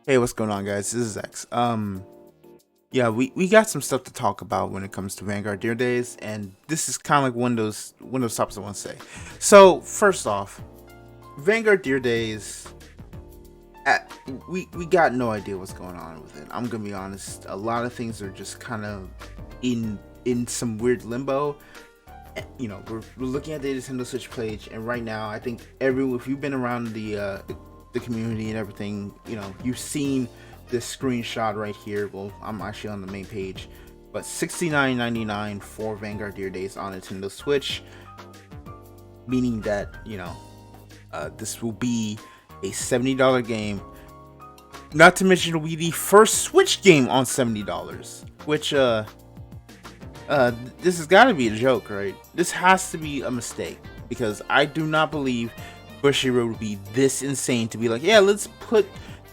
Hey, what's going on, guys? This is X. Yeah, we got some stuff to talk about when it comes to Vanguard Dear Days, and this is kind of like one of those topics I want to say. So, first off, Vanguard Dear Days, uh, we got no idea what's going on with it. I'm gonna be honest. A lot of things are just kind of in some weird limbo. We're looking at the Nintendo Switch page, and right now, I think if you've been around the community and everything, you've seen this screenshot right here. Well, I'm actually on the main page, but $69.99 for Vanguard Dear Days on Nintendo Switch, meaning that this will be a $70 game. Not to mention, it'll be the first Switch game on $70, which this has got to be a joke, right? This has to be a mistake because I do not believe Bushiroad would be this insane to be like, yeah, let's put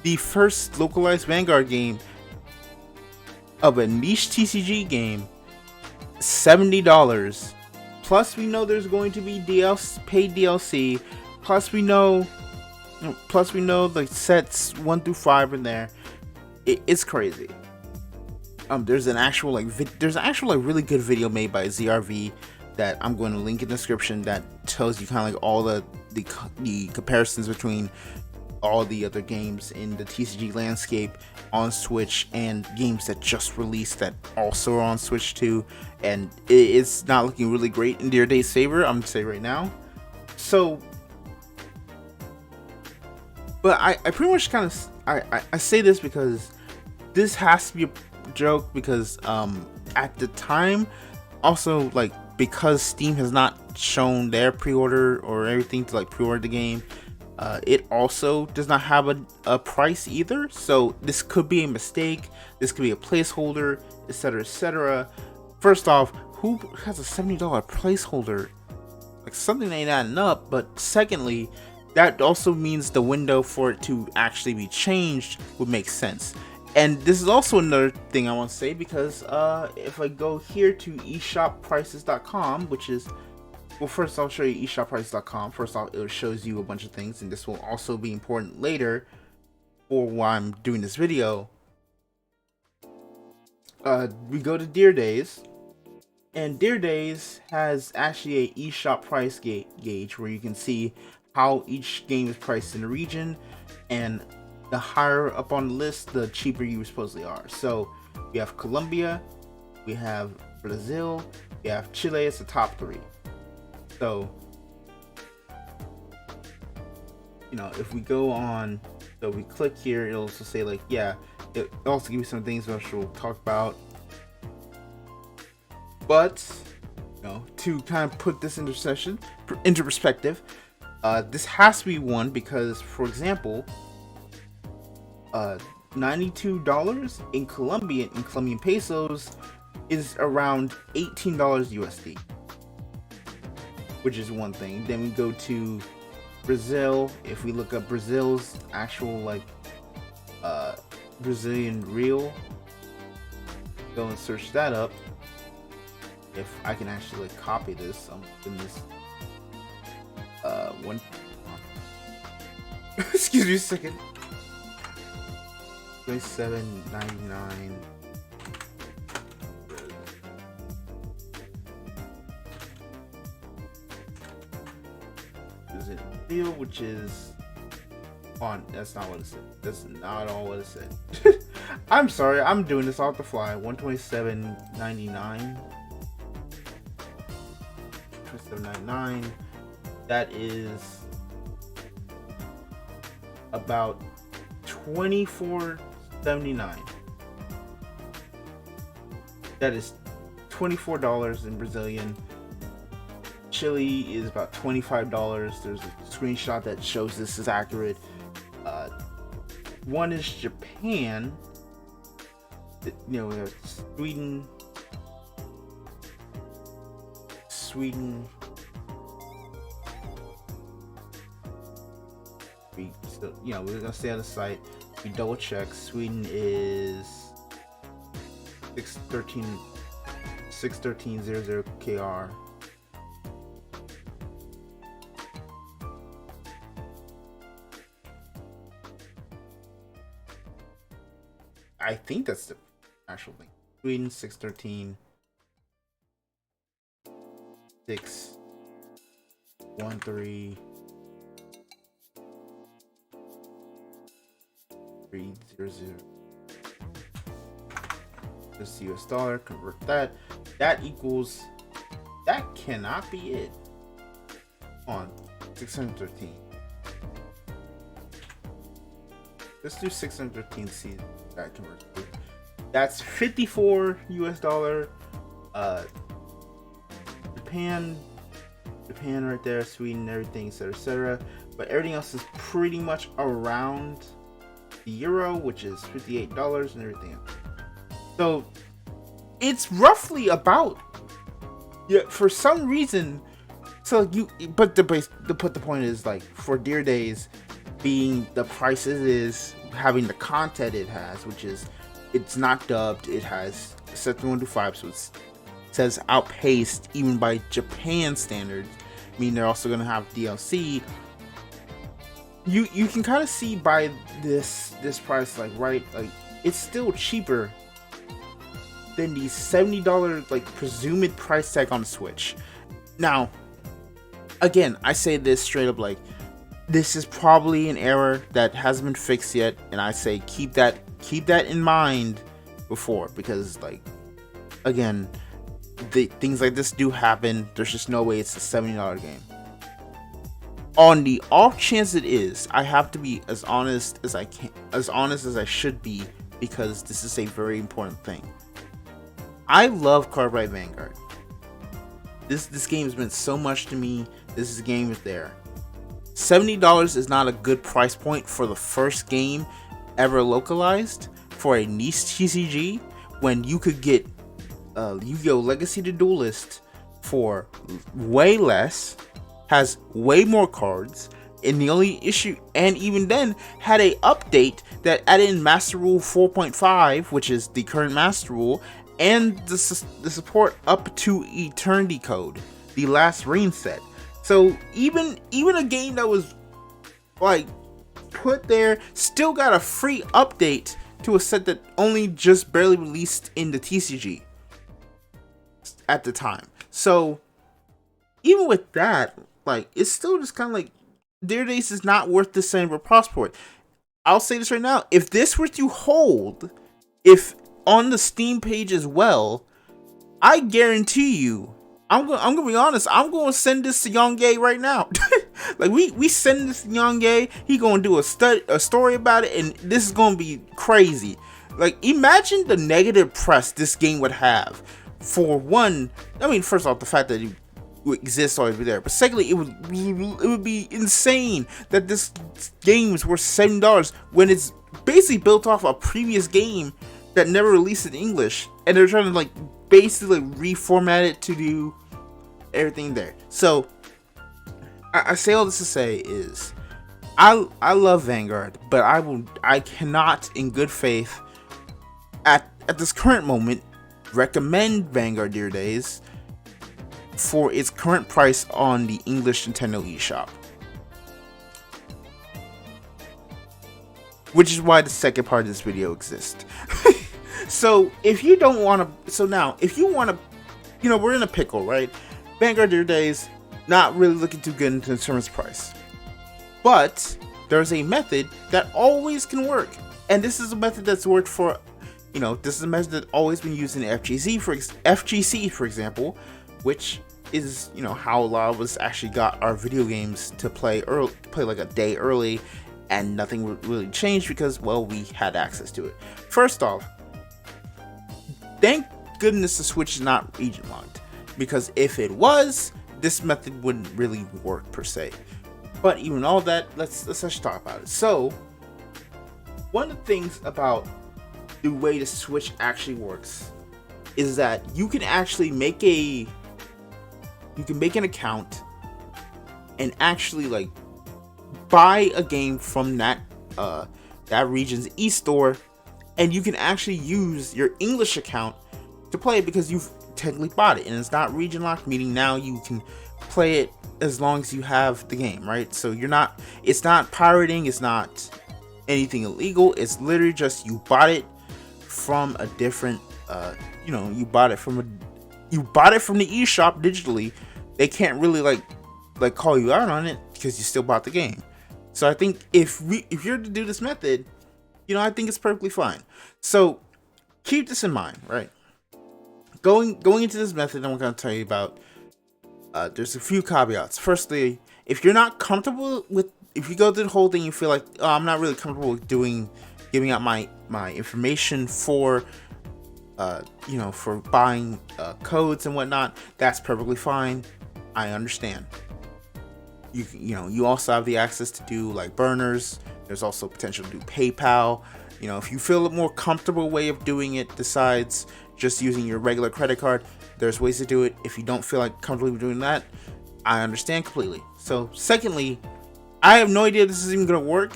the first localized Vanguard game of a niche TCG game, $70. Plus, we know there's going to be paid DLC. Plus, we know the sets 1 through 5 in there. It's crazy. There's an actual really good video made by ZRV that I'm going to link in the description that tells you kind of like all the comparisons between all the other games in the TCG landscape on Switch and games that just released that also are on Switch too, and it's not looking really great in Dear Days' favor, I'm gonna say right now. So, but I pretty much kind of I say this because this has to be a joke because at the time, also like because Steam has not shown their pre-order or everything to like pre-order the game, it also does not have a price either. So this could be a mistake. This could be a placeholder, etc., etc. First off, who has a $70 placeholder? Like, something ain't adding up. But secondly, that also means the window for it to actually be changed would make sense. And this is also another thing I want to say because if I go here to eshopprices.com, which is, well, first I'll show you eshopprices.com. First off, it shows you a bunch of things, and this will also be important later for why I'm doing this video. We go to Dear Days, and Dear Days has actually a eShop price gauge where you can see how each game is priced in the region, and the higher up on the list, the cheaper you supposedly are. So we have Colombia, we have Brazil, we have Chile as the top 3. So, if we go on, so we click here, it'll also say like, yeah, it also gives you some things which we'll talk about. But, to kind of put this into perspective, this has to be one because, for example, $92 in Colombian pesos is around $18 USD, which is one thing. Then we go to Brazil. If we look up Brazil's actual Brazilian real, go and search that up. If I can actually copy this, I'm in this one. Excuse me a second. $27.99. Is it deal, which is on? That's not what it said. That's not all what it said. I'm sorry, I'm doing this off the fly. $127.99. $27.99. That is about $24.79. That is $24 in Brazilian. Chile is about $25. There's a screenshot that shows this is accurate. One is Japan. We have Sweden. We're gonna stay on the site. We double check. Sweden is 61300 KR. I think that's the actual thing. Sweden 613 613 300. Just US dollar, convert that. That equals, that cannot be it. On 613. Let's do 613 to see that converts to. That's 54 US dollar. Japan right there, Sweden, everything, etc. But everything else is pretty much around the euro, which is $58 and everything else. So it's roughly about, yeah, for some reason. So but the point is, like, for Dear Days being the price it is, having the content it has, which is, it's not dubbed, it has set to 1 to 5, so it says outpaced even by Japan standards. I mean, they're also gonna have DLC. You can kind of see by this price, like, right, like, it's still cheaper than the $70 like presumed price tag on Switch. Now, again, I say this straight up, like, this is probably an error that hasn't been fixed yet, and I say keep that in mind before, because, like, again, things like this do happen. There's just no way it's a $70 game. On the off chance it is, I have to be as honest as I can, as honest as I should be, because this is a very important thing. I love Cardboard Vanguard. This game has meant so much to me. This game is there. $70 is not a good price point for the first game ever localized for a niche TCG, when you could get Yu-Gi-Oh! Legacy to Duelist for way less, has way more cards, and the only issue, and even then had a update that added in Master Rule 4.5, which is the current Master Rule, and the support up to Eternity Code, the last Reign set. So even a game that was, like, put there still got a free update to a set that only just barely released in the TCG at the time. So even with that, like, it's still just kind of like, Dear Days is not worth the same for Passport. I'll say this right now: if this were to hold, if on the Steam page as well, I guarantee you, I'm gonna be honest, I'm gonna send this to Yongay right now. Like, we send this to Yongay, he gonna do a story about it, and this is gonna be crazy. Like, imagine the negative press this game would have. For one, I mean, first off, the fact that it exists always be there, but secondly, it would be insane that this game is worth $70 when it's basically built off a previous game that never released in English, and they're trying to, like, basically reformat it to do everything there. So I say all this to say is, I love Vanguard, but I cannot in good faith at this current moment recommend Vanguard Dear Days for its current price on the English Nintendo eShop. Which is why the second part of this video exists. So if you don't want to, so now if you want to, you know, we're in a pickle, right? Vanguard Dear Days, not really looking too good in terms of price, but there's a method that always can work, and this is a method that's worked for, you know, this is a method that's always been used in FGC, for example, which is, you know, how a lot of us actually got our video games to play like a day early, and nothing really changed because, well, we had access to it. First off, thank goodness the Switch is not region locked, because if it was, this method wouldn't really work per se. But even all that, let's just talk about it. So, one of the things about the way the Switch actually works is that you can actually make an account and actually, like, buy a game from that region's e-store, and you can actually use your English account to play it because you've technically bought it, and it's not region locked, meaning now you can play it as long as you have the game, right? So it's not pirating, it's not anything illegal, it's literally just you bought it from a different, you bought it from the eShop digitally, they can't really like call you out on it because you still bought the game. So I think if you're to do this method, I think it's perfectly fine. So keep this in mind, right? Going into this method, I'm going to tell you about. There's a few caveats. Firstly, if you're not comfortable with, if you go through the whole thing, you feel like, oh, I'm not really comfortable with giving out my information for, for buying codes and whatnot, that's perfectly fine. I understand. You also have the access to do like burners. There's also potential to do PayPal. If you feel a more comfortable way of doing it besides just using your regular credit card, there's ways to do it. If you don't feel like comfortable doing that, I understand completely. So secondly, I have no idea if this is even going to work.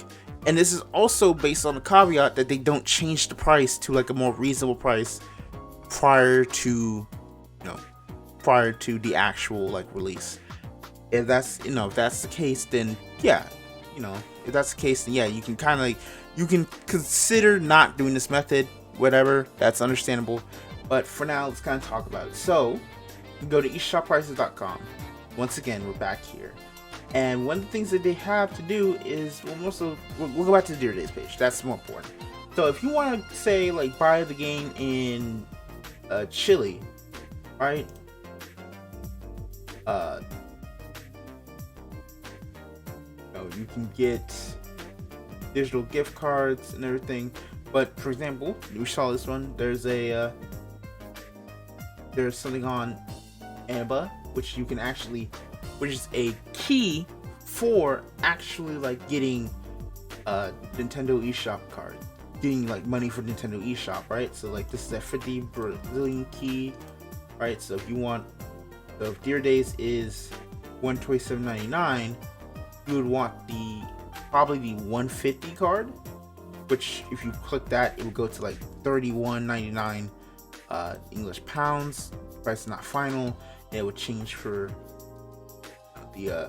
And this is also based on the caveat that they don't change the price to like a more reasonable price prior to the actual like release. If that's the case, then yeah, if that's the case, then yeah, you can consider not doing this method, whatever, that's understandable. But for now, let's kind of talk about it. So you can go to eShopPrices.com. Once again, we're back here. And one of the things that they have to do is, we'll go back to the Dear Days page. That's more important. So if you want to say like buy the game in Chile, right? You can get digital gift cards and everything. But for example, we saw this one. There's something on Amba, which is a key for actually like getting a Nintendo eShop card, getting like money for Nintendo eShop, right? So like this is a 50 Brazilian key, right? So if Dear Days is $127.99, you would want probably the 150 card, which if you click that, it would go to like $31.99 English pounds. Price is not final, and it would change for the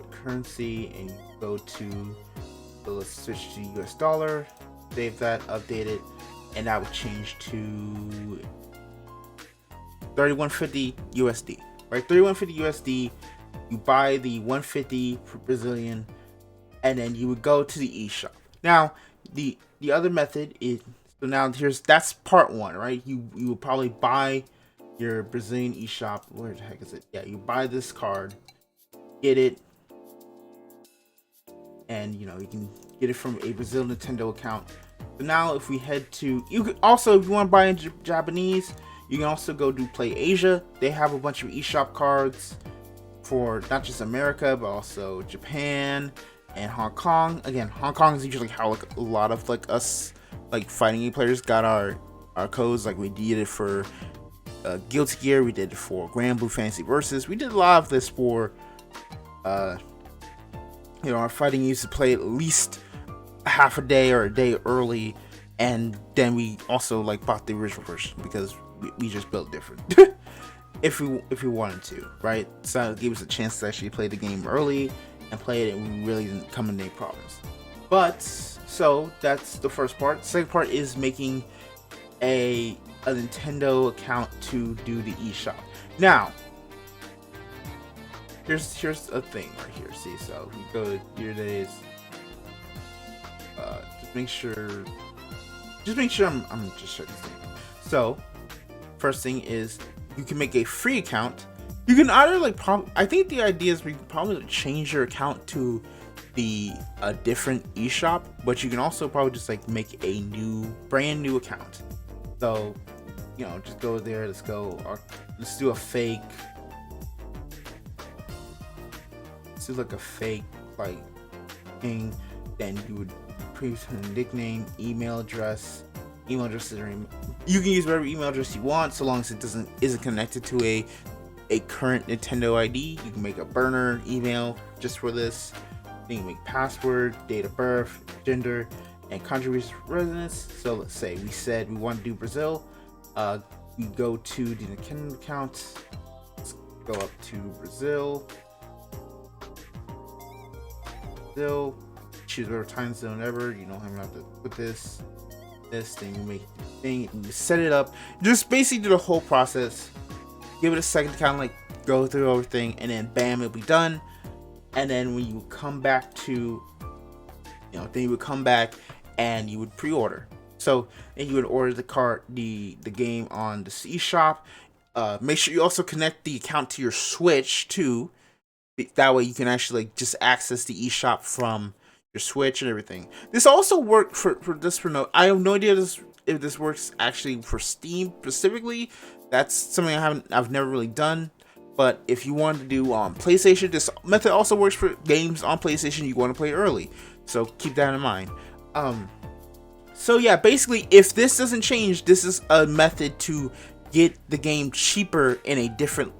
currency, and you go to, so let's switch to US dollar, save that, update it, and that would change to 3150 USD, right? 3150 USD. You buy the 150 Brazilian, and then you would go to the eShop. Now, the other method is, so now that's part one, right? You would probably buy your Brazilian eShop. Where the heck is it? Yeah, you buy this card, get it, and you can get it from a Brazil Nintendo account. So now if we head to, you could also, if you want to buy in Japanese, you can also go to Play Asia. They have a bunch of eShop cards for not just America, but also Japan and Hong Kong. Again, Hong Kong is usually how like a lot of like us like fighting game players got our codes. Like we did it for Guilty Gear, we did it for Grand Blue Fantasy Versus. We did a lot of this for our fighting used to play at least half a day or a day early, and then we also like bought the original version because we just built different. if we wanted to, right? So it gave us a chance to actually play the game early and play it, and we really didn't come into any problems. But so that's the first part. The second part is making a Nintendo account to do the eShop. Now, here's a thing right here. See, so we go to Dear Days. Just make sure I'm just shutting this thing. So, first thing is you can make a free account. You can either I think the idea is we can probably change your account to a different eShop, but you can also probably just like make a brand new account. So, just go there. Let's do a fake. Let's do like a fake like thing. Then you would previous nickname, email address. Email address is you can use whatever email address you want, so long as it isn't connected to a current Nintendo ID. You can make a burner email just for this. Then you make password, date of birth, gender, and country of residence. So let's say we said we want to do Brazil. We go to the Nintendo account. Let's go up to Brazil. choose whatever time zone ever. You don't have to put this thing, you make the thing, and you set it up. Just basically do the whole process. Give it a second to kind of like go through everything, and then bam, it'll be done. And then when you come back to, then you would come back and you would pre-order. So then you would order the game on the eShop. Make sure you also connect the account to your Switch too. That way you can actually like just access the eShop from your Switch and everything. This also worked for note. I have no idea if this works actually for Steam specifically. That's something I've never really done. But if you want to do on PlayStation, this method also works for games on PlayStation you want to play early. So keep that in mind. So yeah, basically, if this doesn't change, this is a method to get the game cheaper in a different,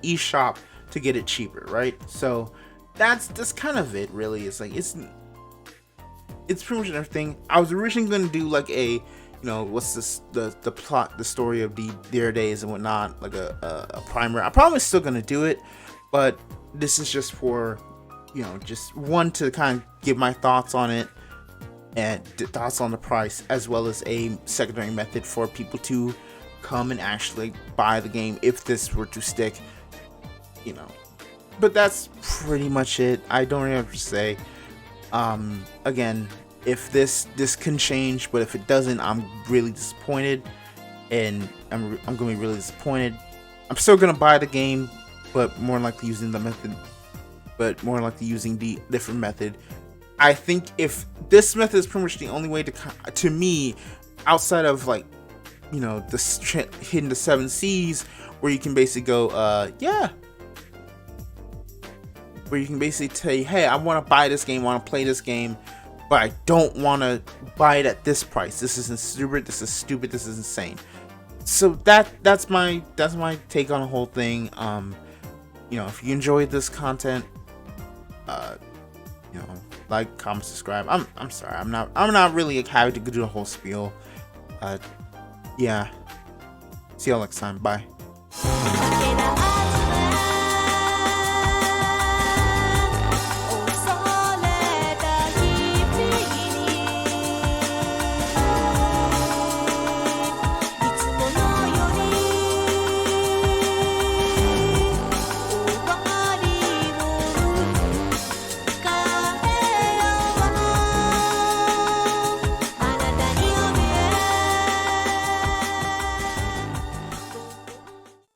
eShop to get it cheaper, right? So that's kind of it, really. It's like it's pretty much everything. I was originally going to do like a, what's this, the plot, the story of the Dear Days and whatnot, like a primer. I'm probably still going to do it, but this is just for, just one to kind of give my thoughts on it and thoughts on the price, as well as a secondary method for people to come and actually buy the game if this were to stick, But that's pretty much it. I don't really have to say. Again, if this can change, but if it doesn't, I'm really disappointed, and I'm gonna be really disappointed. I'm still gonna buy the game, but more likely using the different method. I think if this method is pretty much the only way to me, outside of like, hitting the 7 C's, where you can basically go, where you can basically say, hey, I want to buy this game, I want to play this game, but I don't want to buy it at this price. This is stupid. This is insane. So that's my take on the whole thing. If you enjoyed this content, like, comment, subscribe. I'm sorry, I'm not really happy to do the whole spiel. Yeah. See y'all next time. Bye.